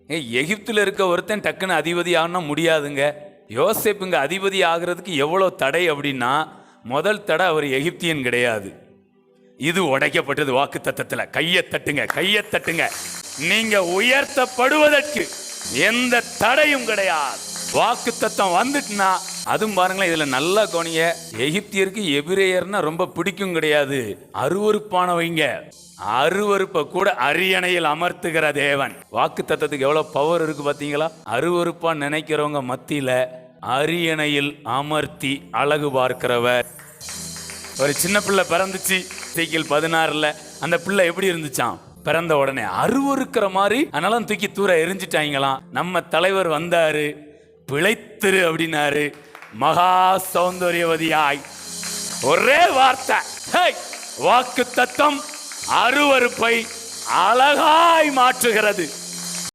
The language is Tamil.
எகிப்துல இருக்க ஒருத்தன் டக்குன்னு அதிபதி ஆகணும்னா முடியாதுங்க. யோசேப்புங்க அதிபதி ஆகிறதுக்கு எவ்வளோ தடை அப்படின்னா, முதல் தடை அவர் எகிப்தியன் கிடையாது. இது உடைக்கப்பட்டது வாக்கு தத்தத்தில். கையை தட்டுங்க, கையை தட்டுங்க. நீங்க உயர்த்தப்படுவதற்கு எந்த தடையும் கிடையாது. வாக்கு தத்தம் வந்துட்டுனா அதுவும் பாருங்களேன். இதுல நல்லா கவனிங்க. எகிப்தியருக்கு எபிரேயர்னா ரொம்ப பிடிக்கும் கிடையாது, அருவருப்பானவைங்க. அருவருப்பை கூட அரியணையில் அமர்த்துகிற தேவன். வாக்கு தத்தத்துக்கு எவ்வளவு பவர் இருக்கு பாத்தீங்களா? அருவருப்பா நினைக்கிறவங்க மத்தியில அரியணையில் அமர்த்தி அழகு பார்க்கிறவர். ஒரு சின்ன பிள்ளை பிறந்துச்சு சைக்கிள் 16ல். அந்த பிள்ளை எப்படி இருந்துச்சான்? பிறந்த உடனே அருவருக்கிற மாதிரி. அதனால தூக்கி தூர எரிஞ்சிட்டாங்களாம். நம்ம தலைவர் வந்தாரு, பிழைத்திரு அப்படின்னாரு. மகா சௌந்தரியவதியாய் ஒரே வார்த்தை. வாக்கு தத்தம் அருவருப்பை அழகாய் மாற்றுகிறது.